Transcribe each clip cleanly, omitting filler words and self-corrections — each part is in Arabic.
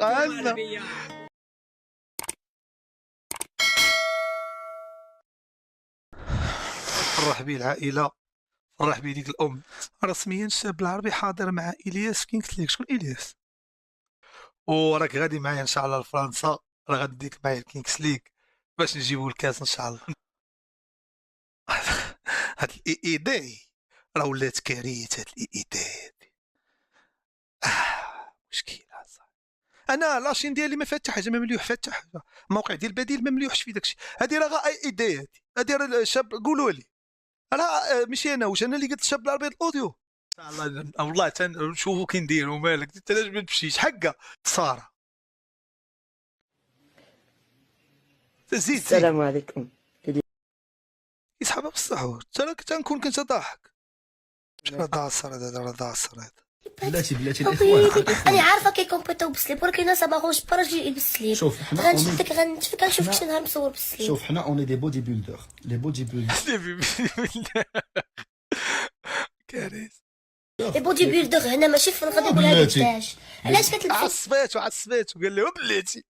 قالنا. فرح بيه العائله، فرح بيه ديك الام. رسميا الشاب العربي حاضر مع الياس كينغز ليغ. شكون الياس؟ وراك غادي معايا ان شاء الله لفرنسا، راه غادي نديك معايا الكينغز ليغ باش نجيبو الكاس ان شاء الله. هاد الايداي راه ولات كارثه. هاد الايداي مشكله صح. انا لاشين ديالي ما فاتح حاجه، ما مليوح فاتح حاجه. الموقع ديال البديل ما مليوحش في داكشي. هادي راه ايداي، هادي راه الشاب قولوا لي. راه ماشي انا، واش انا اللي قلت الشاب العربي الاوديو؟ الله والله تنشوفوا كي نديروا. مالك انت علاش ما تمشيش حقا ساره؟ زيد السلام عليكم. يسحبها بالصحور. ترى تنكون كنت ضاحك. راه داصر هذا، راه داصر هذا. بلاتي الاخوان انا عارفه كيكومبيتو بالسليب، ولكن الناس ما غوش باراجي بالسليب. شوف حنا غنشدك غنشوفك شي نهار مصور بالسليب. شوف حنا اوني دي بودي بيلدر، لي بودي بيلدر كارثه. لي بودي بيلدر هنا ماشي فين غادي نقولها لك داش. علاش كتلبسوا عصبات وقال لي بلاتي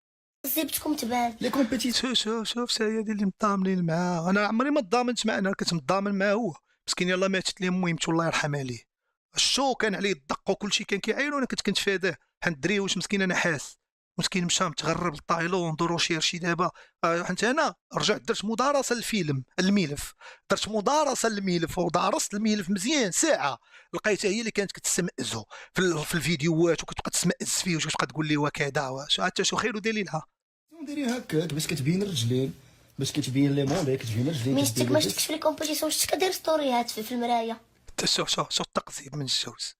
زيبتكم تبان لي كومبيتيسيون. شوف سايا ديال اللي مضامنين معاه. انا عمري ما تضامنت معاه، انا كنت مضامن معاه هو مسكين. يلاه ماتت لي ميمته الله يرحم عليه. الشو كان عليه الدق وكلشي كان كيعاين، وانا كنت كنتفاداه. حنا الدري واش مسكين انا حاس مسكين مشى متغرب لتايلاند وروشيرشي. دابا حنت انا رجعت درت مدارسه للفيلم الملف، درت مدارسه للملف ودارست الملف مزيان ساعه. لقيتها هي اللي كانت كتسمئزو في الفيديوهات، وكتبقى تسمئز فيه وكتبقى تقول لي وكذا واش حتى شو خير دليلها. ديري هكاك باش كتبين الرجلين، باش كتبين لي مولي، كتبين الرجلين. مين شتك ما شفتكش في لي كومبيتيسيون، شتك كدير ستوريات في المرايه. شو التقزيب من الجوز.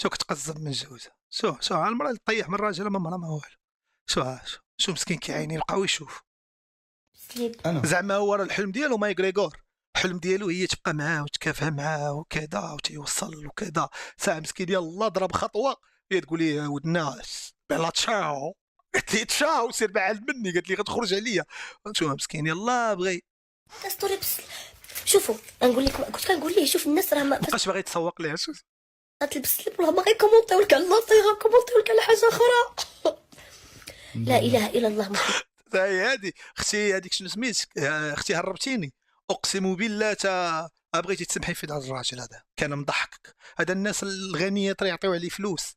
شو كتقزب من الجوز. شو المراه اللي طيح من الراجل ما مرا ما والو. شو مسكين كيعيني يبقاو يشوف. سليب زعما هو راه الحلم ديالو ما يغريغور. الحلم ديالو هي تبقى معاه وتكافى معاه وكذا وتيوصل وكذا. ساعه مسكين يلاه ضرب خطوه هي تقول لي ود الناس بلا تشاو. قلت لي تشاو سير بعد مني. قالت لي غتخرج عليا. شوف مسكين يلاه بغي ستوري بس. شوفوا نقول لك كنت كنقول ليه شوف الناس راه ما بقاش باغي تسوق ليها. شوف غتلبس سليب ولا ما غيكومونطيو لك على لاطي، غيكومونطيو لك على حاجه اخرى. لا اله الا الله محمد. هادي اختي هذيك شنو سميت اختي هربتيني. اقسم بالله بغيتي تسمحي في هذا الراجل هذا كان مضحكك. هذا الناس الغنيه يعطيو عليه فلوس.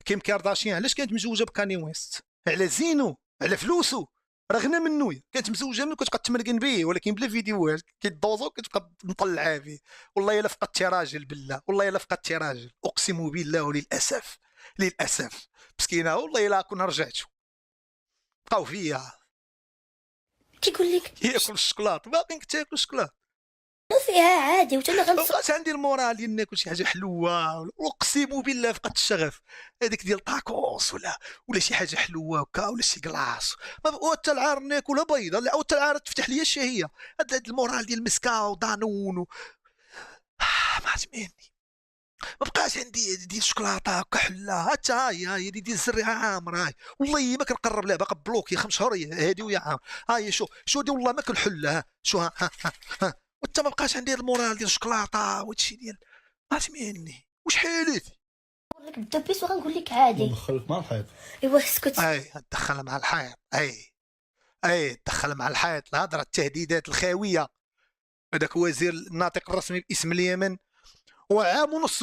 كيم كارداشيان علاش كانت مزوجه بكاني ويست؟ على زينو، على فلوسو. راه غنى منو. كانت مزوجه منو كتبقى تمرقن به، ولكن بلا فيديوهات كيدوزو كتبقى مطلعها به. والله الا فقدتي راجل بالله، والله الا فقدتي راجل اقسم بالله. وللاسف للاسف مسكينه والله الا كنا رجعتو بقاو فيا كيقول لك ياكل الشكلاط. باقي كنت تاكل الشكلاط فيها عادي وتانا غنص. مابقاش عندي المورال ديال ناكل شي حاجه حلوه. اقسم بالله فقدت الشغف. هذيك ديال طاكوس ولا شي حاجه حلوه هكا ولا شي كلاص. حتى العار ناكلها بيضه او حتى العار تفتح لي الشهيه. هاد المورال ديال المسكا ودانون ما عجبني. ما بقاش عندي ديال الشوكولاته هكا حله. حتى هاي ديال الزري عامر. هاي والله ما كنقرب لها باقا بلوكي 5 شهور هادي ويا عامر. هاي شو دي والله ما كنحلها. شو ها وانت ما بقاش عندي المورال ديال الشوكولاته وهادشي ديال ما عجبني. واش حالتي؟ نقول لك بدبيس وغنقول لك عادي. ندخلك مع الحيط. ايوا اسكت. تدخل مع الحيط. تدخل مع الحيط. الهضره التهديدات الخاويه. هذاك وزير الناطق الرسمي باسم اليمن وعام ونص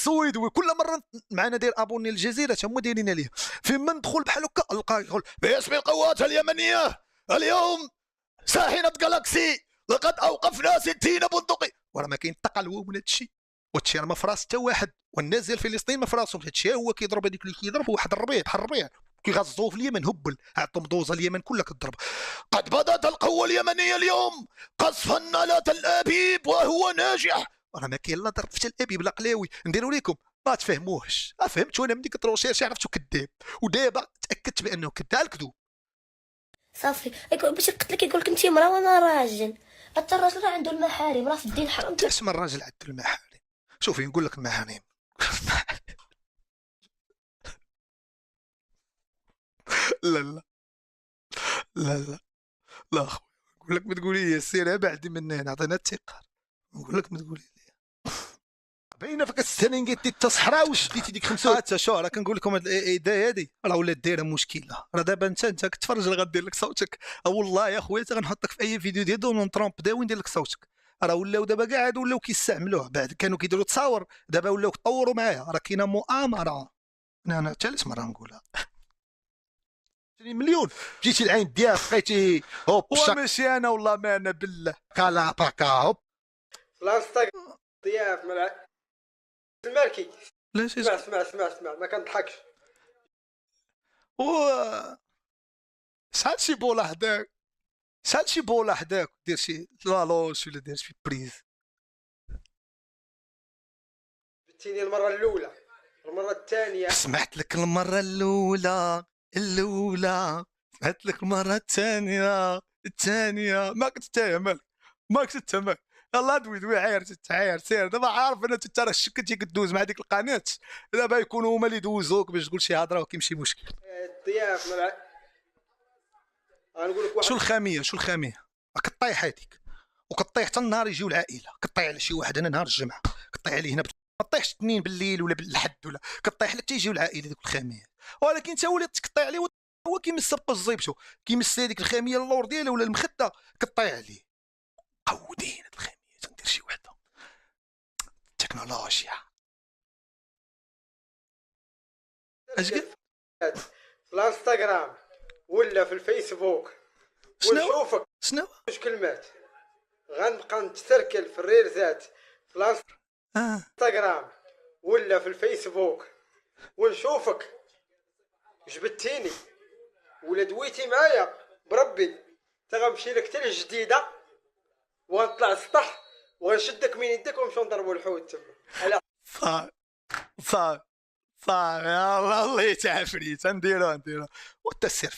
سويدوي كل مره معنا داير ابوني للجزيره هما دايرين عليه. فيما ندخل بحال هكا القى يقول باسم القوات اليمنيه اليوم ساحنه جالاكسي لقد اوقفنا 60 بندقي. وراه ما كاين الثقل هو من هذا الشيء. وهادشي راه ما فراس حتى واحد. والناس ديال فلسطين ما فراسهم هادشي. هو كيضرب هذيك اللي كيضرب واحد الربيع بحال الربيع كيغزوه في اليمن هبل. عطوا مدوزه اليمن كلها كتضرب. قد بدات القوه اليمنيه اليوم قصف الناله الابيب وهو ناجح. راه ما كاين لا ضرب في الابيب لا قلاوي. نديروا لكم ما تفهموهش. فهمتوا انا ملي كتروشيرشي عرفتو كذاب. ودابا تاكدت بانه كذاب الكذوب. صافي باش يقتلك يقول لك انت مرا وانا راجل. حتى الراجل راه عنده المحارم، راه في الدين حرام. اسم الراجل عنده المحارم. شوفي نقول لك المحارم لا لا لا لا لا اخويا نقول لك ما تقولي لي سير بعدي من هنا. عطينا الثقه. نقول لك ما تقولي لي باينه فيك السرنجيتي التصحراء وشديتي ديك 5 حتى شو راه كنقول لكم هاد الايداي هادي راه ولات دايره مشكله. راه دابا انت كتفرج راه غدير لك صوتك. والله يا خويا غنحطك في اي فيديو ديال دونالد ترامب وين ندير لك صوتك. راه ولاو دابا كاع هادو ولاو كيستعملوه. بعد كانوا كيديروا تصاور دابا ولاو كطوروا معايا. راه كاينه مؤامره. انا ثالث مره نقولها. 20 مليون جيتي العين ديالك بقيتي هوب ماشي انا والله ما انا بالله كالا باكا هوب في الانستغرام ضياف ملعب المالكي. لا اسمع ما كنضحكش. و شحال شي بوله حداك شحال شي بوله حداك دير شي لالوش ولا دير شي بريز. جبتيني المره الاولى المره الثانيه سمعت لك المره الاولى سمعت لك المره الثانيه ما كنت تاهمل ما كنت تاهمل. يلا دوي عاير سير دابا عارف انا انت راه الشك تي كدوز مع ديك القناه دابا يكونوا هما اللي دوزوك باش تقول شي هضره وكيمشي مشكل. الضياف ملعب. غنقول لك واحد شو الخاميه كطيح هذيك وكطيح حتى النهار يجيو العائله. كطيح على شي واحد انا نهار الجمعه كطيح عليه هنا ما طيحش اثنين بالليل ولا بالحد ولا كطيح لك تيجيو العائله ديك الخاميه. ولكن انت وليت تقطع عليه هو كيمس الزيبشو كيمس هذيك الخاميه اللور ديالها ولا المخده كطيح عليه. قودين هاد الخاميه تندير شي وحده تكنولوجيا اش قلت في الانستغرام ولا في الفيسبوك ونشوفك شنو جوج كلمات. غنبقى نتسركل في الريلزات في الانستغرام ولا في الفيسبوك ونشوفك جبدتيني ولا دويتي معايا بربي تغنمشي لك حتى الجديده وغنطلع السطح وغنشدك من يدك ونمشيو نضربوا الحوت تما. صافي يا الله يتعافريت نديرو والتسير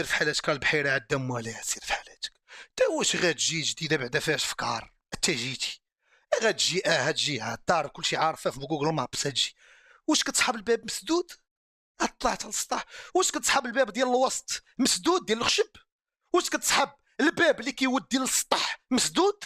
في حالاتك البحيره عاد دم عليها. سير في حالاتك تا واش غتجي جديده بعدا فيهاش فكار حتى جيتي غتجي هتجي الدار كلشي عارفه في جوجل مابس هتجي. واش كتصحاب الباب مسدود طلعت على السطح. واش كتصحاب الباب ديال الوسط مسدود ديال الخشب. واش كتصحاب الباب اللي كيودي للسطح مسدود.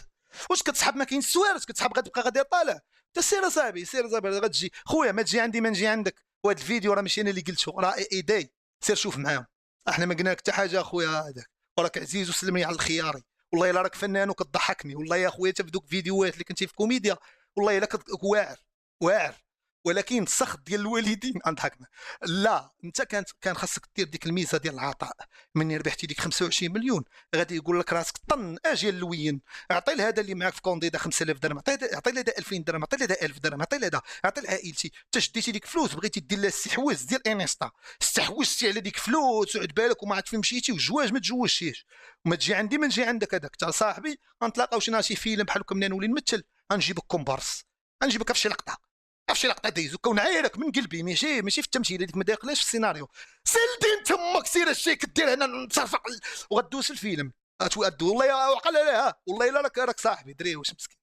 واش كتصحاب ما كاين السوارت كتصحاب غتبقى غادي طالع. تا سير صاحبي غتجي خويا ما تجي عندي ما نجي عندك. وهذا الفيديو راه ماشي انا اللي قلته راه ايداي. سير شوف معاهم احنا ما قلنا لك حتى حاجه اخويا هذاك وراك عزيز وسلمني على الخياري. والله الا راك فنان وكتضحكني. والله يا خويا حتى في دوك الفيديوهات اللي كنتي في كوميديا والله الا واعر ولكن السخط ديال الوالدين نضحكنا. لا انت كان خاصك دير ديك الميزه ديال العطاء. مني ربحتي ديك 25 مليون غادي يقول لك راسك طن اجي للوين اعطي لهذا اللي معاك في كونديدا 5000 درهم اعطي لهذا 2000 درهم اعطي لهذا 1000 درهم اعطي لعائلتي. حتى شديتي ديك فلوس بغيتي دير لها الاستحواذ ديال انستا استحوذتي على ديك فلوس وعد بالك وما عرفت فين مشيتي والجواج ما تجوجتيش. وما تجي عندي ما نجي عندك هذاك تاع صاحبي غنتلاقاو شي فيلم بحال هكا منين نولي نمثل غنجيبك كومبارس غنجيبك في شي لقطه دايزو كون عايرك من قلبي ماشي في التمثيل هذيك ما داخلاش في السيناريو. سلدين تمك سير الشيء كدير هنا نتصرفق وغدوس الفيلم والله وعقل عليها والله الا راك صاحبي دري واش مسكين.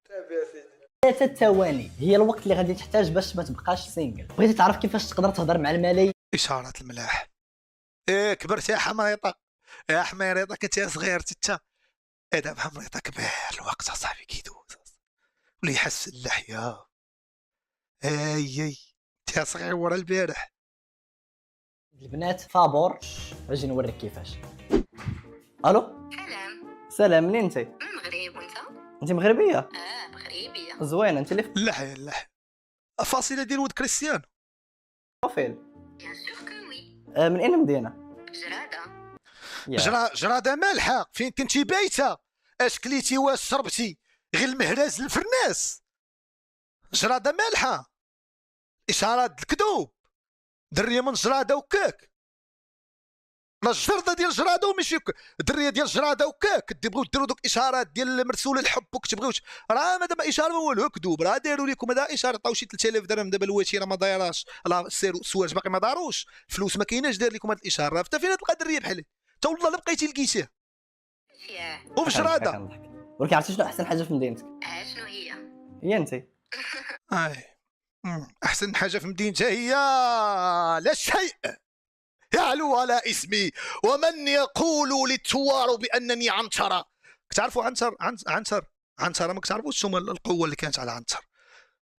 3 ثواني هي الوقت اللي غادي تحتاج باش ما تبقاش سينجل. بغيتي تعرف كيفاش تقدر تهضر مع الملايين. اشارات الملاح كبرت يا حميريطه كنت صغير تتا دابا حميريطه كبير الوقت صاحبي كيدوز ولا يحس اللحيه اي تا صغير ورا البارح. البنات فابور اجي نوريك كيفاش. الو سلام منين انت؟ المغرب وانت؟ انت مغربيه؟ مغربيه. زوينه انت اللي في اللحيه فاصله ديال ولد كريستيانو البروفيل. بيان سور كو وي. من اين مدينه؟ جرادة. جرادة مالحه فين كنتي بايته اش كليتي واش شربتي غير المهراز الفرناس. جرادة مالحه اشارات الكذوب دريه من جرادة وكاك لا الجرده ديال جرادة وماشي دريه ديال جرادة وكاك كتبغيو ديروا دوك اشارات ديال مرسول الحب وكتبغيوش راه دابا اشاره ما والو كذوب راه داروا لكم هذا اشاره عطاو شي 3000 درهم دابا الوتيره ما دايراش راه السواج باقي ما داروش فلوس ما كايناش دار لكم هذه الاشاره حتى فين تلقى دريه بحال حتى والله الا بقيتي لقيتيه وفي جرادة. ولكن عرفتي شنو احسن حاجه في مدينتك؟ شنو هي؟ هي انت. احسن حاجه في مدينتها هي لا شيء يعلو على اسمي ومن يقول للثوار بانني عنتر. كتعرفوا عنتر عنتر ما كتعرفوش شنو القوه اللي كانت على عنتر.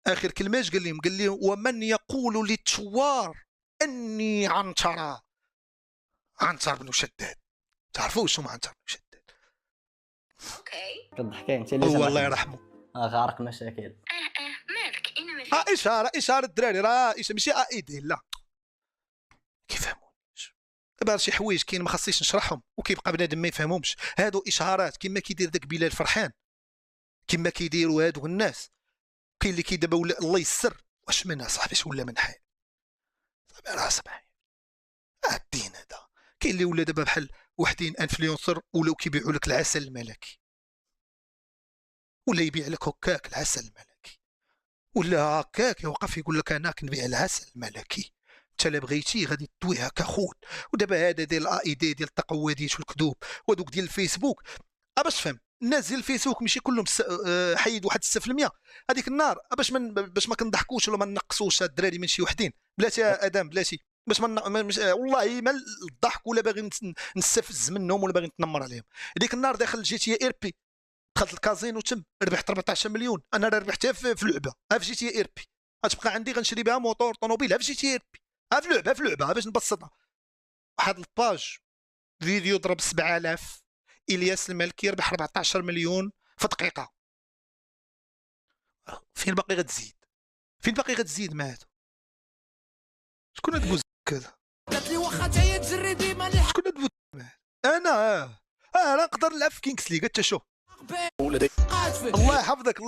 اخر كلمات قال لهم ومن يقول للثوار اني عنتر بن شداد. تعرفوا شنو عنتر بن شداد؟ اوكي. كتضحكي انت اللي هو الله يرحمه. غارق مشاكل. مالك انا ما اشاره الدراري راه ماشي ايدي لا كيفهمونيش. دابا شي حوايج كاين ما خاصنيش نشرحهم وكيبقى بنادم ما يفهمهمش. هادو اشارات كما كيدير داك بلال فرحان، كما كيديروا هادو الناس. كاين اللي دابا ولا الله يسر واش من اصاحبي ولا من حي صافي راه سمعي الدين هذا. كاين اللي ولا دابا بحال وحدين انفلونسر ولاو كيبيعوا لك العسل الملكي، ولا يبيع لك هكاك العسل الملكي، ولا هكاك يوقف يقول لك انا كنبيع العسل الملكي، انت لا بغيتي غادي تدويه هكا خود. ودابا هذا ديال الاي دي ديال التقواديت والكذوب ودوك ديال الفيسبوك باش تفهم الناس ديال الفيسبوك ماشي كلهم حيد واحد 6%. هذيك النار باش ما كنضحكوش ولا ما نقصوش هاد الدراري من شي وحدين بلاتي ادم بلاتي باش والله ما الضحك ولا باغي نستفز منهم ولا باغي نتنمر عليهم. هذيك النار داخل جي تي اي بي دخلت الكازينو تم ربحت 14 مليون. انا راه ربحتها في لعبه في جي تي اي بي. غتبقى عندي غنشري بها موطور طوموبيل في جي تي اي بي في لعبه باش نبسطها. واحد الباج فيديو ضرب 7000 الياس المالكي يربح 14 مليون في دقيقه. فين باقي غتزيد مع هذا؟ شكون هاد بوز كذا؟ قالت لي واخا جايه تجري ديما شكون هاد بوز انا راه نقدر نلعب في كينغز ليغ حتى شوف. الله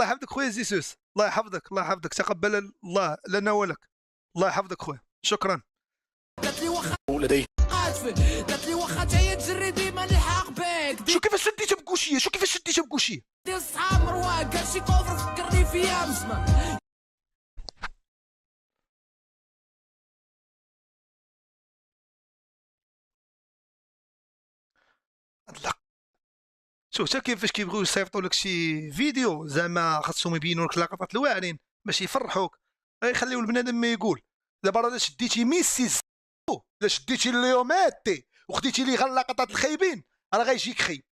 يحفظك خويا زيسوس، الله يحفظك تقبل الله لنا ولك. الله يحفظك خويا شكرا. قالت لي واخا جايه تجري ديما نلحق بك. شو كيفاش شديتها بكوشيه ديال صحاب مروان قال شي كوفر فكرني فيا مسمى. لا شوف حتى كيفاش كيبغيو يصيفطوا لك شي فيديو زعما خاصهم يبينوا لك لقطات الواعرين باش يفرحوك، يخليو البنادم ما يقول. دابا راه شديتي ميسي لا شديتي ليوماتي وخديتي لي غير لقطات الخايبين راه غيجيك خايب.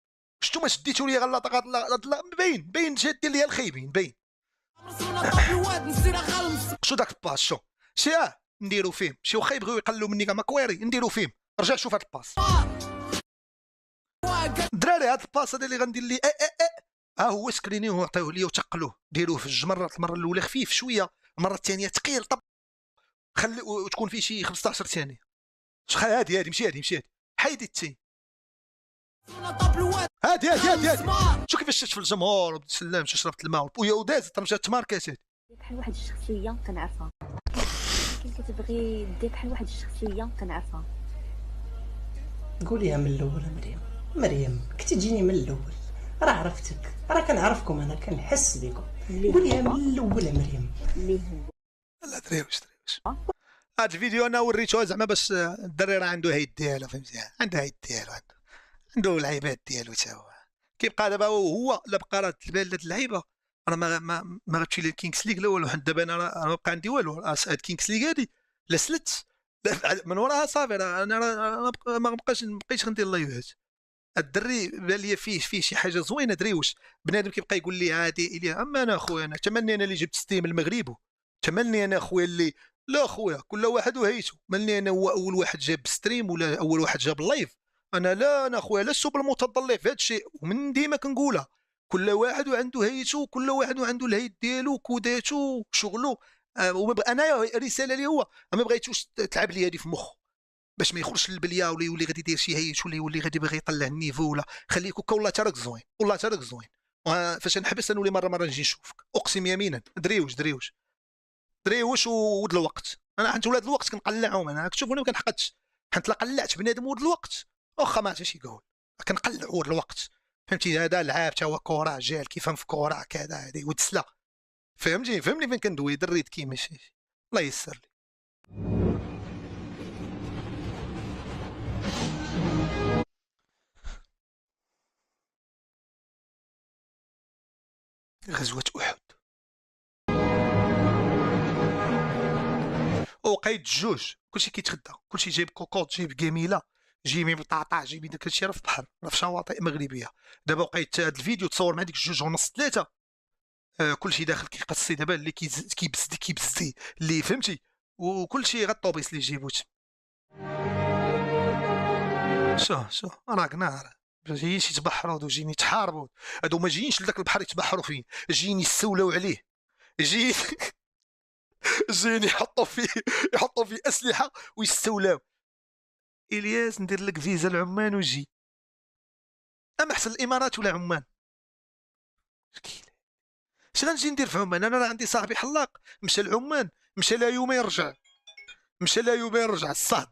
شتو ما شديتو لي غير لقطات باين جات ديال الخايبين باين. شو داك الباس شي نديرو فيهم شي واخا يبغيو يقلوا مني كاع مكويري نديرو فيهم. رجع شوف هاد الباس دراري. هاد الباس هذا اللي غندير لي ها هو سكرينيه وعطيوه لي وتقلوه ديروه في الجمره. المره الاولى خفيف شويه، المره الثانيه ثقيل طب خلي وتكون فيه شي 15 ثانيه. هادي مشي حيدي التي هادي شو كيفاش تشوف الجمهور وبتسلم شربت الماء ويا ودازت مشات تماركات. بحال واحد الشخصيه كنعرفها، كي كتبغي دير بحال واحد الشخصيه كنعرفها. قوليها من الاول مريم كنتي تجيني من الاول، راه عرفتك، راه كنعرفكم، انا كنحس بكم. قوليها من الاول مريم. لا دريوش هاد الفيديو انا وريته زعما باش الدري راه عنده هيد ديالو فهمتي، عنده هيد ديالو عنده العيبات ديالو حتى هو. كيبقى دابا هو لا بقى راه تبان هاد اللعيبه انا ما غتمشي للكينغز ليغ لا والو. دابا انا ما بقى عندي والو. هاد كينغز ليغ هادي لا سلت من وراها صافي انا ما بقيتش غندير لايفات. الدري بان لي فيه شي حاجه زوينه دريوش. بنادم كيبقى يقول لي عادي الي اما انا خويا انا تمني انا اللي جبت ستيم المغرب، تمني انا خويا اللي لا خويا كل واحد وهيتو. ملي انا هو اول واحد جاب ستريم ولا اول واحد جاب لايف. انا خويا لست بالمتطلع في هذا الشيء ومن ديما كنقولها. كل واحد وعنده هيتو، كل واحد وعنده الهيت ديالو كوداتو شغلو. انا رساله لي هو ما بغيتوش تلعب لي هذه في مخه باش ما يخرجش للبليه ولا يولي غادي يدير شي هيت ولا يولي غادي باغي يطلع النيفو ولا خليك هكا. والله تراك زوين، والله تراك زوين. فاش نحبس نولي مره نجي نشوفك اقسم يمينا. دريوش ود الوقت. انا حنت ولاد الوقت كنقلعهم. انا كتشوفوني ما كنحقدش حنت لا قلعت بنادم ود الوقت واخا ما عرفتش يقول كنقلع ود الوقت فهمتي. هذا لعاب تا هو كره جال كيفهم في كره كذا هذه ودسله فهمني فين كندوي دريت كيما شي. الله يسر لي. غزوة أحد وقيد جوج كلشي كيتغدى كلشي جايب كوكوط جايب كميله جيمي بطاطا جيمي داك الشيء راه في البحر، راه في شواطئ مغربيه. دابا بقيت هذا الفيديو تصور مع ديك 2:30 3 كلشي داخل كيقصي دابا اللي كيبزدي اللي فهمتي، وكلشي غير الطوبيس اللي يجيبو تما. شو راك نار جايين يتبحروا وجايين يتحاربوا. هادو ما جايينش لذاك البحر يتبحروا فيه، جايين يستولوا عليه، جايين جايين يحطوا فيه اسلحه ويستولاو. الياس ندير لك فيزا لعمان وجي، اما احسن الامارات ولا عمان. اش غنجي ندير في عمان؟ انا راه عندي صاحبي حلاق مشى لعمان، مشى لها يومين رجع الصهد.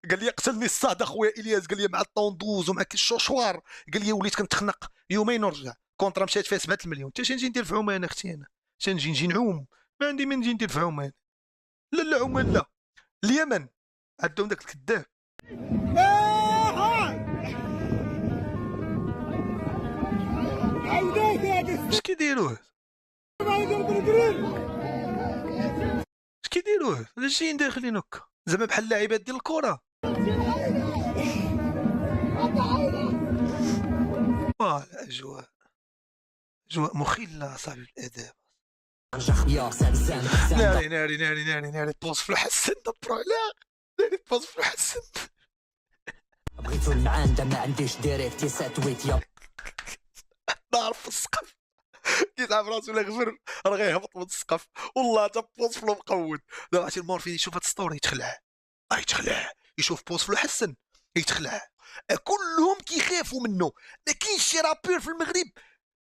قال لي قتلني الصهد اخويا الياس، قال لي مع الطوندوز ومع الشوشوار، قال لي وليت كنتخنق يومين ورجع. كونطرا مشات فيها 7 المليون. انت شنو نجي ندير في عمان اختي؟ انا شنو نجي نعوم؟ ما عندي من نجي ندير في عمان. لا عمان لا، اليمن عندهم داك الكذاب. اش كيديروا علاش جايين داخلين هكا زعما بحال اللاعبات ديال الكره؟ اجواء مخله صاحبي الاداب. ناري بوز في الحسن دبرو على ناري بوز في الحسن. بغيتو المعانده ما عنديش ديريكتي ساتويت يا نار في السقف كيتعب راسو ولا غفر راه غيهبط من السقف والله تا بوز فلو مقود. دابا عرفتي المورفين يشوف هاد السطوري يتخلع يشوف بوز فلو حسن يتخلع. كلهم كيخافوا منه، ما كاينش شي رابور في المغرب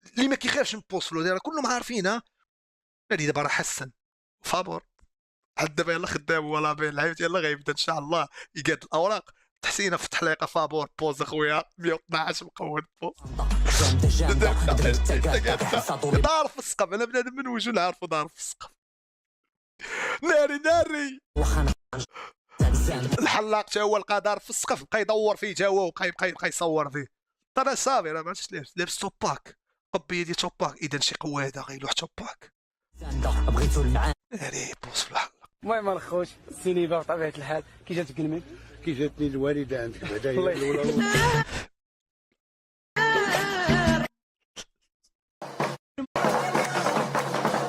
اللي ما كيخافش من بوز فلو، راه كلهم عارفين. هادي دابا راه حسن فابور عاد دابا يلاه خدام ولا بين لعيبتي يلاه غيبدا ان شاء الله يقاد الاوراق. تحسينه في التحليقه فابور بوز اخويا 112 مقود بوز دار في السقف. انا بنادم من وجه نعرفو دار في السقف. ناري الحلاق تا هو لقى دار في السقف بقى يدور فيه تا هو وبقى يصور فيه. ترى صافي راه ما عرفتش لابس توباك قبي يدي توباك. اذا شي قواده غيلوح توباك. بغيتو المعانده ناري بوز في الحلق. المهم الخوت السينما بطبيعه الحال كي جاتك كلمه كي جاتني الوالده عندك بعدا هي الاولى.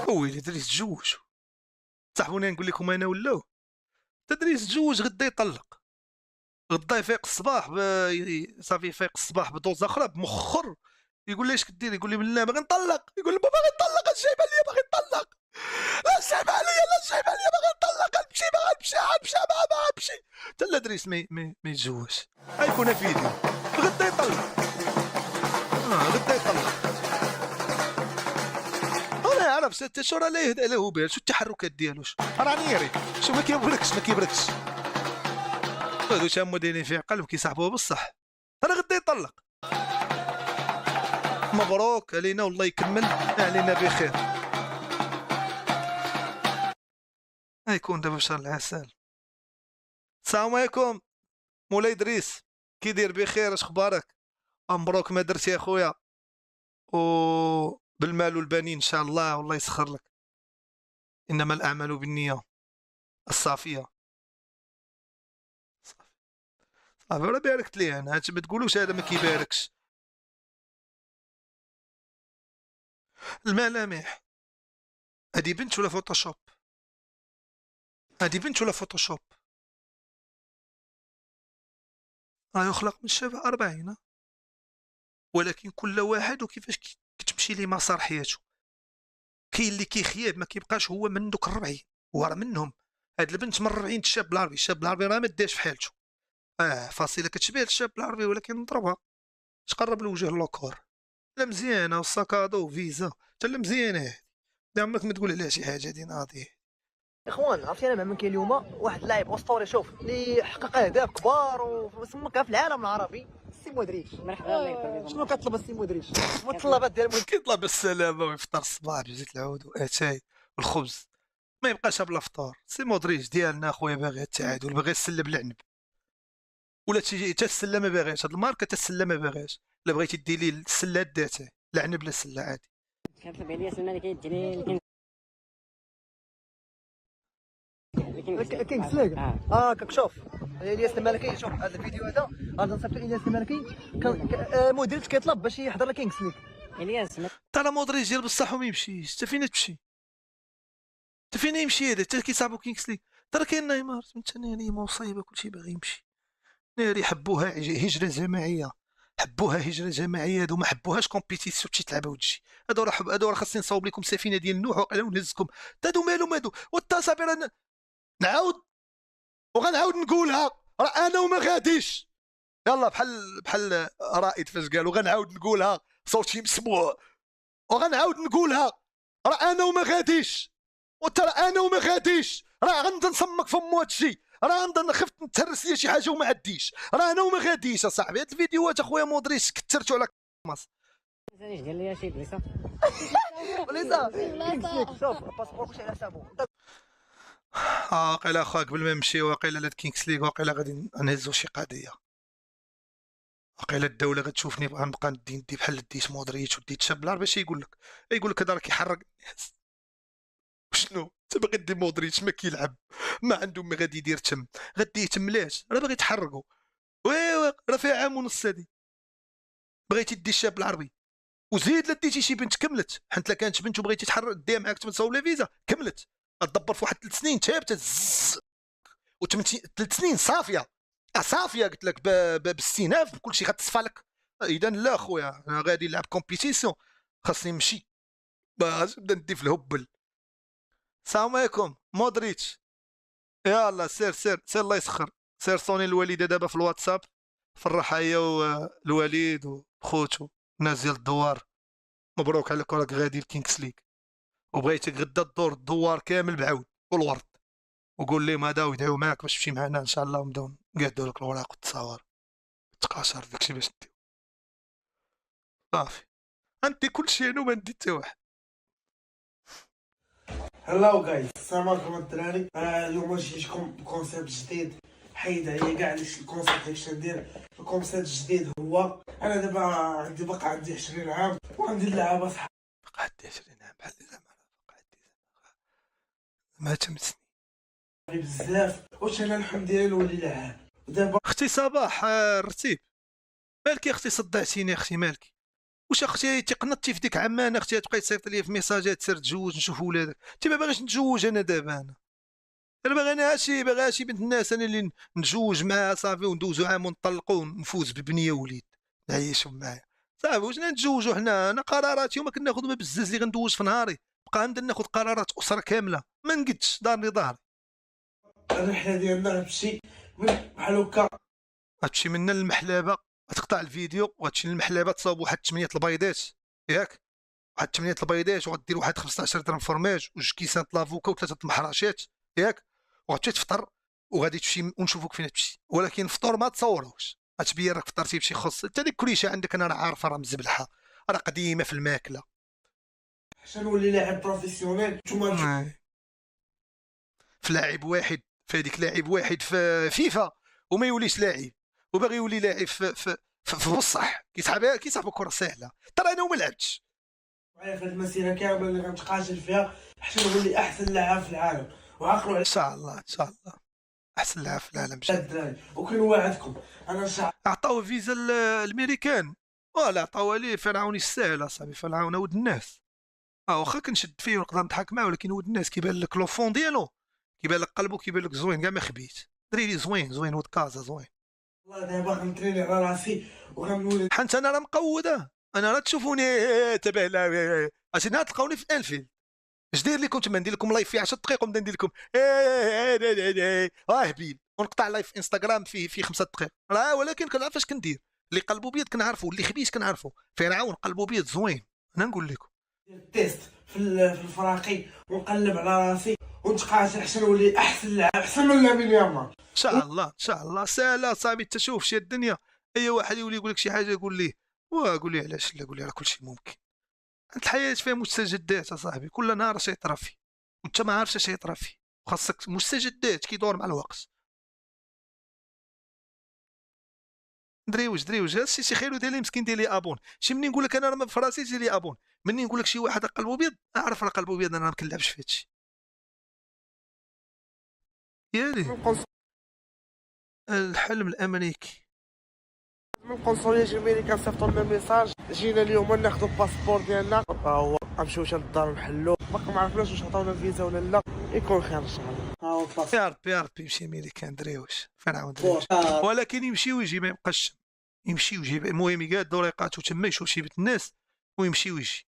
ويلي دريس تزوج صاحبوني نقول لكم انا ولاو تدريس تزوج غدا يطلق، غدا يفيق الصباح صافي يفيق الصباح بدوز اخرى بمخر يقول لي اش كدير؟ يقول لي بالله باغي نطلق. يقول لي باغي نطلق الشيبه ليا باغي نطلق لا الشيبه عليا باغي نطلق غنمشي ما غنمشي حتى لا دريس ما يتزوجش. غيكون فيديو غدا يطلق غدا يطلق. انا عارف 6 شهور لا يهدأ له بال. شو التحركات ديالو راه نيري شو ما كيبركش هادو شامو دايرين فيه قلب كيصاحبوه بصح. انا غدا يطلق. مبروك علينا والله يكمل علينا بخير. غيكون دابا شهر العسل. السلام عليكم مولاي دريس كي داير بخير؟ اش اخبارك؟ مبروك ما درتي يا خويا و بالمال والبنين ان شاء الله والله يسخر لك. انما الاعمال بالنيه الصافيه. صافي راه باركت ليه انا. ما تقولوش هذا ما كيباركش. الملامح هادي بنت ولا فوتوشوب؟ راه يخلق من الشبه 40 ولكن كل واحد وكيفاش كتمشي ليه مسار حياته. كاين اللي كيخيب ما كيبقاش هو من دوك 40 هو راه منهم. هاد البنت من 40 الشاب العربي راه ما داش في حالته. فاصله كتشبه الشاب العربي ولكن نضربها تقرب لوجه اللوكور. لا مزيانه والساكادو وفيزا حتى لا مزيانه هادي. عمرك ما تقول عليها شي حاجه دي ناضي. اخوان عرفتي انا مع من كاين اليوم واحد اللاعب اسطوري شوف اللي حقق اهداف كبار وسمك في العالم العربي السي مودريتش. مرحبا. شنو كطلب السي مودريتش؟ المتطلبات ديال كيطلب السلامه ويفطر الصباح بزيت العود واتاي والخبز ما يبقاش بلا فطور. سي مودريتش ديالنا اخويا باغي التعادل باغي يسلب العنب ولا تجي حتى السله ما باغيش. هاد الماركه حتى السله ما باغيش. الا بغيتي دير لي السله داتها لا عنب لا سله عادي. كنطلب عليا سلمى اللي كيديني كينغ سليك كشوف الياس الملكي. شوف هذا الفيديو هذا غادي نصيفط الياس الملكي. مودريتش كيطلب باش يحضر لكينغز ليغ. الياس ترى مودريتش ديال بصح وما يمشيش. انت فين تمشي؟ انت فين يمشي هذا؟ حتى كيصاحبو كينغز ليغ. ترى كاين نيمار ثاني مصيبه، كلشي باغي يمشي. ناري حبوها هجره جماعيه، حبوها هجره جماعيه. هادو ما حبوهاش كومبيتيسيون تمشي تلعبها وتجي. هادو راه خاصني نصاوب لكم سفينه ديال نوح وقيلا ونهزكم. هادو مالهم هادو والتصابي. راه نعاود وغنعاود نقولها، راه انا وما غاديش. يلا بحال رائد فاش قالوا غنعاود نقولها صوتي مسموع، وغنعاود نقولها راه انا وما غاديش. وترى انا وما غاديش، راه غنبدا نصمك فمو هادشي، راه غنبدا خفت نتهرس ليا شي حاجه وما عديش، راه انا وما غاديش اصاحبي. هاد الفيديوهات اخويا مودريتش كثرتو على ماس. ديال ليا شي بليصه شوف الباسبور واش على حسابو. واقيلا اخويا قبل ما نمشي واقيلا لهاد كينغز ليغ واقيلا غادي نهزو شي قضيه. واقيلا الدوله غتشوفني غنبقى ندي بحال ديت مودريتش وديت شابلار باش يقول لك هذا راه كيحرق الناس. شنو انت باغي دير مودريتش ما كيلعب، ما عنده ما غادي يدير تم، غادي تملاش، راه باغي تحرقو. وي راه فيها عام ونص هادي. بغيتي دي الشاب العربي وزيد لا ديتي شي بنت كملت، حيت لا كانت بنت وبغيتي تحرك ديها معاك تصاوب لها فيزا كملت، غدبر في واحد 3 سنين ثابته و 3 سنين صافيه صافيه. قلت لك بالاستئناف بكلشي غتصفى لك. اذا لا خويا انا غادي نلعب كومبيتيسيون، خاصني نمشي باش نبدا ندي في الهبل. السلام عليكم مودريتش، يلا سير الله يسخر. سير صوني الوالده دابا في الواتساب، فرحها هي والوالد وخوتو الناس ديال الدوار. مبروك عليك راك غادي لكينغز ليغ، وبغيتك غدا الدور الدوار كامل بعود والورد، وقول لهم هذا ويدعيو معاك باش تمشي معنا ان شاء الله، ونبداو نقادو لك الوراق والتصاور تقاشر داكشي باش نديو صافي. عندي كلشي انا وما ندي حتى واحد. هلاو جايز، السلام عليكم الدراري. اليوم جيتكم بكونسيبت جديد، حيد عليا كاع الكونسيبت اللي ندير. الكونسيبت الجديد هو انا دابا عندي 20 عام وعندي اللعابه صحاب. بقى عندي 20 عام بحال زعما بقى عندي ما تمسني بزاف. واش انا الحلم ديالي نولي لعاب دابا. اختي صباح الرتيب مالك يا اختي؟ صدعتيني يا اختي مالك؟ واش اختي تقنطتي في ديك عمانه اختي تبقاي تصيفط لي في ميساجات سير تزوج نشوف ولادك؟ انت ما باغيش نتزوج انا دابا، انا باغي شي بنت الناس انا اللي نتزوج معاها صافي وندوزو عام ونطلقو ونفوز ببنيه وليد نعيشو معايا صافي. واش نتزوجو حنا؟ انا قراراتي وما كناخذ ما بزاز اللي غندوز في نهاري، بقى نبدا ناخذ قرارات اسره كامله ما نقدش دارني ظهري. الرحله ديالنا غتمشي بحال هكا، غتمشي منا للمحلابه، غتقطع الفيديو وغتمشي للمحلابه تصاوب واحد 8 البيضات ياك، واحد 8 البيضات، وغدير واحد 15 درهم فرماج وجوج كيسان لافوكا وثلاثه المحراشات ياك، وغتمشي تفطر وغادي تمشي ونشوفوك فين تمشي. ولكن الفطور ما تصوروش، غتبين راك فطرتي بشي خص. انت ديك كريشه عندك انا راه عارفه راه مزبلحه، راه قديمه في الماكله. حتى نولي لاعب بروفيسيونيل. نتوما في لاعب واحد، في هذيك لاعب واحد في فيفا وما يوليش لاعب، وباغي يولي لاعب في بصح كيسحب كره سهله. ترى انا وما لعبتش معايا في هاد المسيره كامله اللي غنتقاتل فيها حتى نولي احسن لاعب في العالم. وعقلوا ان شاء الله ان شاء الله احسن لاعب في العالم. الدراري وكنواعدكم انا عطاوه فيزا الامريكان ولا عطاوها ليه فرعون السهل اصاحبي. فرعون ولد الناس واخا كنشد فيه ونقدر نضحك معاه، ولكن ولد الناس كيبان لك لو فون ديالو، كيبان لك قلبه، كيبان لك زوين كاع ما خبيت. دريري زوين ولد كازا زوين. والله دابا غنتريني على راسي وغنولي حنت انا راه مقوده، انا راه تشوفوني تبع لا اش نهار تلقاوني في انفيلد. اش داير لكم تما؟ ندير لكم لايف في 10 دقائق ونبدا ندير لكم هبيل ونقطع لايف في انستغرام في 5 دقائق راه. ولكن كنعرف فاش كندير، اللي قلبو بيض كنعرفو، اللي خبيث كنعرفو. فرعون قلبو بيض زوين. انا نقول لكم التيست في الفراقي ونقلب على راسي ونتقاتل حتى نولي احسن لاعب، احسن من لامين يامال ان شاء الله ان شاء الله. ساهله صاحبي تشوف شي الدنيا. اي واحد يولي يقول لك شي حاجه قول ليه وقول ليه علاش لا، قول ليه راه كلشي ممكن. الحياه فيها مستجدات اصاحبي، كل نهار شي يطرا فيه وانت ما عارفش اش يطرا فيه، خاصك مستجدات كيدور مع الوقت. درويج هادشي شي خيرو ديالي مسكين ديالي ابون. شي منين نقول لك انا راه في راسي دير لي ابون، منين نقول لك شي واحد قلبو بيض اعرف راه قلبو بيض، انا ما كنلعبش في هادشي يالي. الحلم الامريكي. من قنصلية الامريكان صيفطوا لنا ميساج جينا اليوم ناخذوا الباسبور ديالنا هو غنمشيو للدار نحلو باقي ما عرفناش واش عطاونا الفيزا ولا لا يكون خير ان شاء الله. ها هو الباسبور يا ربي يمشي امريكان دريوش فرعون دريوش ولكن يمشي ويجي ما يبقاش يمشي ويجي. المهم يقاد وريقاتو تما يشوف شي بنت الناس ويمشي ويجي.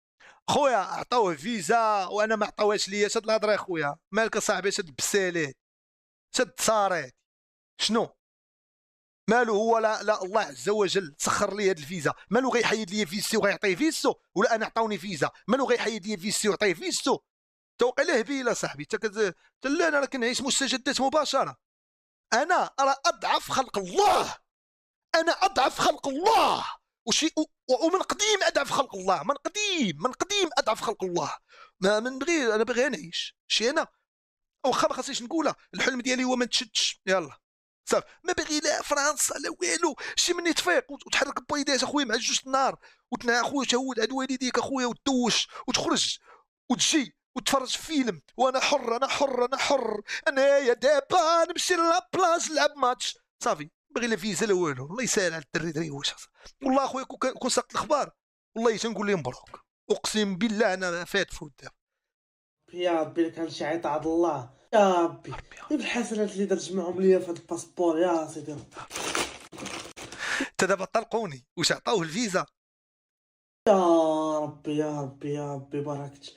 خويا عطاوه فيزا وانا ما عطاوهاش ليا. شاد الهضره يا خويا مالك صاحبي شاد البسالات شاد صاريت شنو مالو هو لا الله عز وجل سخر لي هاد الفيزا مالو غيحيد لي فيزتي وغيعطيه فيزتو ولا انا عطاوني فيزا مالو غيحيد لي فيزتي ويعطيه فيزتو. توقع له هبيله صاحبي لا انا كنعيش مستجدات مباشره. انا راه اضعف خلق الله انا اضعف خلق الله ومن قديم اضعف خلق الله من قديم اضعف خلق الله. ما نبغي انا باغي نعيش شي انا واخا ما خاصنيش نقولها. الحلم ديالي هو ما نتشدش يلا صافي ما باغي لا فرنسا لا والو. شي مني تفيق وتحرك بويدات اخويا مع جوج النار وتنا اخويا تهود عند والديك اخويا وتدوش وتخرج وتجي وتفرج فيلم وانا حر انايا دابا نمشي لابلاج نلعب ماتش صافي. باغي لا فيزا لا والو. الله يسهل على الدري واش والله اخويا كون ساقط الاخبار والله تنقول لهم مبروك اقسم بالله انا فات فوت دابا. يا ربي كان شي عطاء الله يا ربي الحسنات اللي درت معهم ليا في هذا الباسبور يا سيدي ربي. انت دابا طلقوني واش عطاوه الفيزا يا ربي باركت يا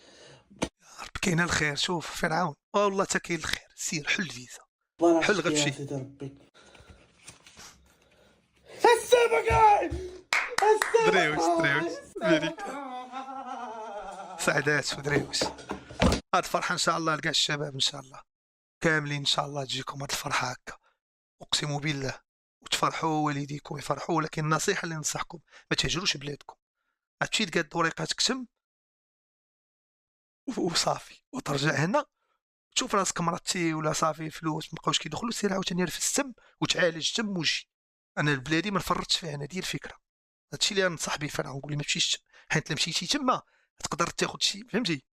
ربي. كاين الخير شوف فرعون والله حتى كاين الخير. سير حل الفيزا باركت حل غتمشي يا سيدي ربي. السابقة دريوش سعدات ودريوش. هاد الفرحه ان شاء الله لكاع الشباب ان شاء الله كاملين ان شاء الله تجيكم هاد الفرحه هكا اقسم بالله وتفرحوا والديكم يفرحوا. ولكن النصيحه اللي ننصحكم ما تهجروش بلادكم. غتمشي تقاد وريقاتك تم وصافي وترجع هنا تشوف راسك مرضتي ولا صافي فلوس مابقاوش كيدخلوا سير عاوتاني رفس التم وتعالج تم وجي. انا البلادي ما نفرطش فيها انا ديال الفكره. هادشي اللي ننصح به فرعون نقول لي ما تمشيش حيت الا مشيتي تما تقدر تاخذ شي فهمتي.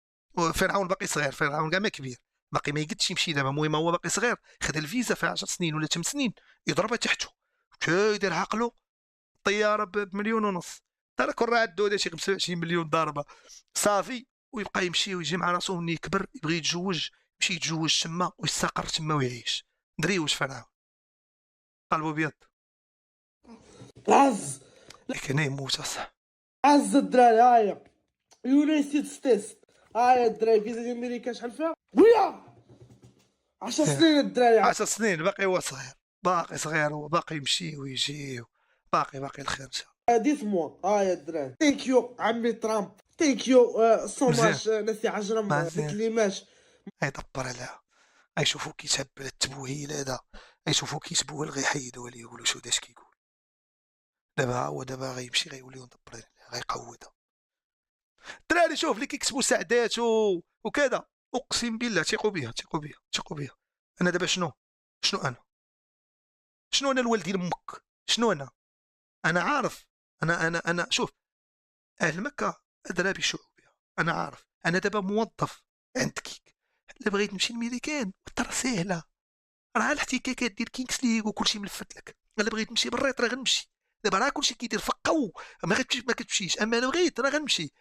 فرعون باقي صغير فرعون كاع ما كبير باقي ما يقدش يمشي دابا. المهم هو باقي صغير خد الفيزا فيها 10 سنين ولا 8 سنين يضربها تحته يدير عقله طياره بمليون ونص ترى كون راه عندو شي 25 مليون ضربه صافي ويبقى يمشي ويجي مع راسو ملي يكبر يبغي يتزوج يمشي يتزوج تما ويستقر تما ويعيش. دري واش فرعون قلبو ابيض عز لكن يموت صح. عز الدراري هايا يونيسيد ستيس هايا الدراري فيزا ديال امريكا شحال فيها ويا 10 سنين الدراري 10 سنين باقي هو صغير باقي صغير هو باقي يمشي ويجي باقي الخير ان شاء الله. 10 موا هايا الدراري. ثانك يو عمي ترامب ثانك يو سو ماتش ناسي عجرم الكلمات يدبر عليها يشوفوا كيتهب التبوهيل هذا يشوفوا كيتبوهل غيحيدوا عليه يقولوا شو داش كيقول. دابا هو دابا غيمشي غيوليو ندبر عليه غيقودها. الدراري شوف اللي كيكتبوا سعدات وكذا اقسم بالله ثقوا بها. انا دابا شنو انا الوالدين امك شنو انا عارف انا شوف اهل مكه ادرى بشعوبها. انا عارف انا دابا موظف عند كيك. الا بغيت نمشي للميريكان ترى سهله راه الاحتكاكات ديال كينغز ليغ وكلشي ملفت لك. الا بغيت نمشي بالريط راه غنمشي دابا راه كلشي كيدير فقو ما كتمشيش. اما انا بغيت راه غنمشي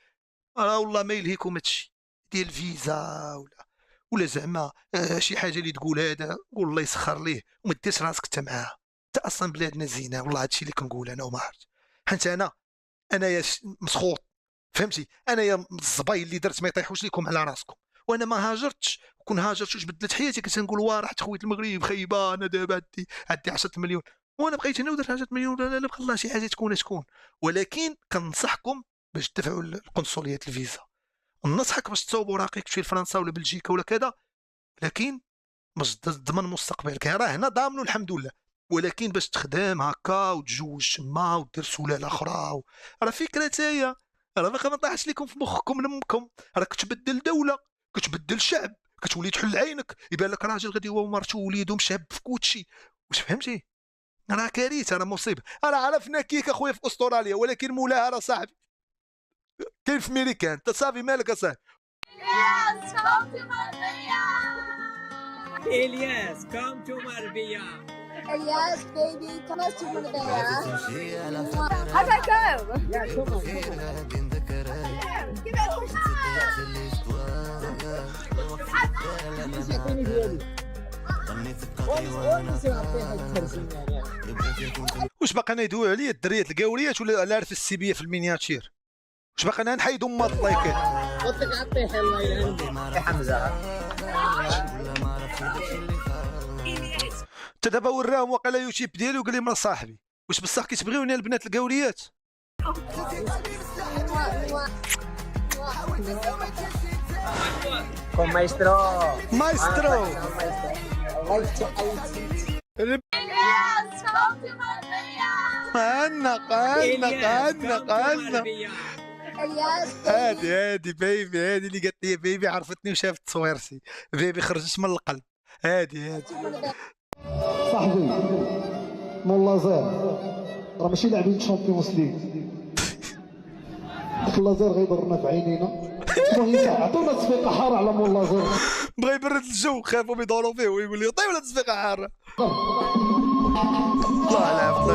راه والله ما يلهيكم هادشي ديال الفيزا ولا زعما شي حاجه اللي تقول هذا قول الله يسخر ليه وما ديرش راسك انت معاه. انت اصلا بلادنا زينه والله هادشي اللي كنقول انا وما عرفت حيت انا يا مسخوط فهمتي. انا يا الزبايل اللي درت ما يطيحوش لكم على راسكم. وانا ما هاجرتش كون هاجرت واش بدلت حياتي كنت نقول واه رحت خويت المغرب خيبه انا دابا عندي 10 مليون وانا بقيت انا ودرت 10 مليون لا بقى الله شي حاجه تكون. ولكن كنصحكم باش تدفعوا القنصليات الفيزا. ننصحك باش تصوبوا راقيك تمشي لفرنسا ولا بلجيكا ولا كذا لكن باش تضمن مستقبلك. راه هنا ضامنوا الحمد لله ولكن باش تخدم هكا وتجوج تما ودير سلاله اخرى راه فكره هي راه باقا ما طاحش لكم في مخكم لمكم. راه كتبدل دوله كتبدل شعب كتولي تحل عينك يبان لك راجل غادي هو ومرته ووليدهم شاب في كوتشي واش فهمتي. راه كارثه راه مصيبه. انا عرفنا كيك اخويا في استراليا ولكن مولاها راه صاحبي كاين في ميريكان. انت صافي مالك اصاحبي. إلياس come to Marbella الياس بيبي كما تشوف من بعيد هكاكم يا شوفوا واش باقي نيدويو عليا الدريات القاوريات ولا على عرف السيبيه في المينياتير؟ واش باقي نحيدو امات اللايكات؟ قلت لك عطيه الله يلعنك يا حمزه. انت دابا وراهم واقيلا يوتيوب ديالي وقال لي مرا صاحبي واش بصح كتبغيوني البنات القاوريات؟ كون مايسترو مايسترو عنق هادي بيبي، هادي اللي قالت لي بيبي عرفتني وشافت تصويرتي. بيبي خرجت من القلب. هادي صاحبي مولا زير راه ماشي لاعبين تشامبيونز ليغ. داك اللازير غيضرنا في عينينا. المهم عطونا تصفيقه حاره على مولا زير. بغا يبرد الجو، خافوا بيدوروا فيه ويقول لي عطيو ولا تصفيقه حاره. الله لا عرفت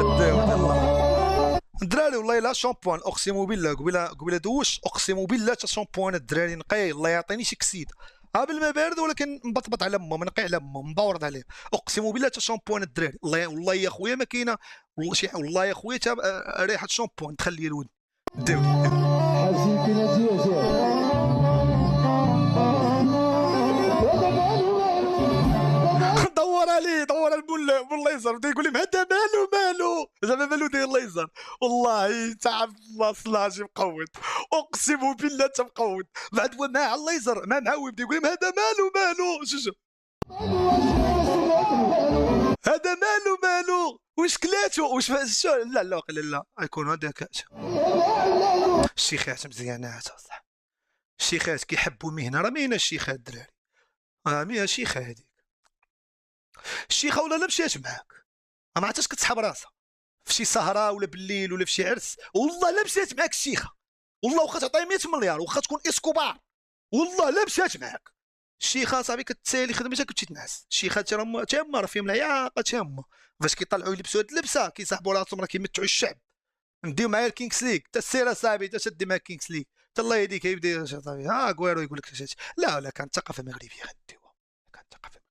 الله الدراري والله لا شامبوان اقسم بالله قبيله دوش اقسم بالله تا شامبوان الدراري نقي الله يعطيني شي كسيد بالماء بارد ولكن مبطبط على امه منقي على امه مبورد عليه اقسم بالله تا شامبوان الدراري والله يا خويا ما كاينه والله يا خويا تا ريحه شامبوان تخلي الود داو حازين كاينه ديال دور على الليزر بدا يقول لي هذا مالو زعما مالو داير الليزر والله تعب الله صلاجي مقود اقسم بالله تا مقود بعد هو مع الليزر معاه يبدا يقول لي هذا مالو شوف هذا مالو واش كلاتو واش لا لا يكون هذاك الشيخات مزيانات صح الشيخات كيحبوا المهنه راه ماهينا الشيخات الدراري ميها شيخه هذيك الشيخه ولا لا مشات معاك ما عرفتش كتسحب راسها في شي سهره ولا بالليل ولا في شي عرس والله لا مشات معاك الشيخه والله واخا تعطي 100 مليار واخا تكون اسكوبار والله لا مشات معاك الشيخه صاحبي كتسالي خدمتها كتمشي تنعس الشيخه تما راه فيهم العياقه تما فاش كيطلعوا يلبسوا هاد اللبسه كيصاحبوا راسهم راه كيمتعوا الشعب نديو معايا الكينكس ليغ تا السيره صاحبي تا شدي معاك الكينكس ليغ تا الله يهديك يبدا صاحبي كويرو يقول لك لا كانت ثقافه مغربيه غنديوها كانت ثقافه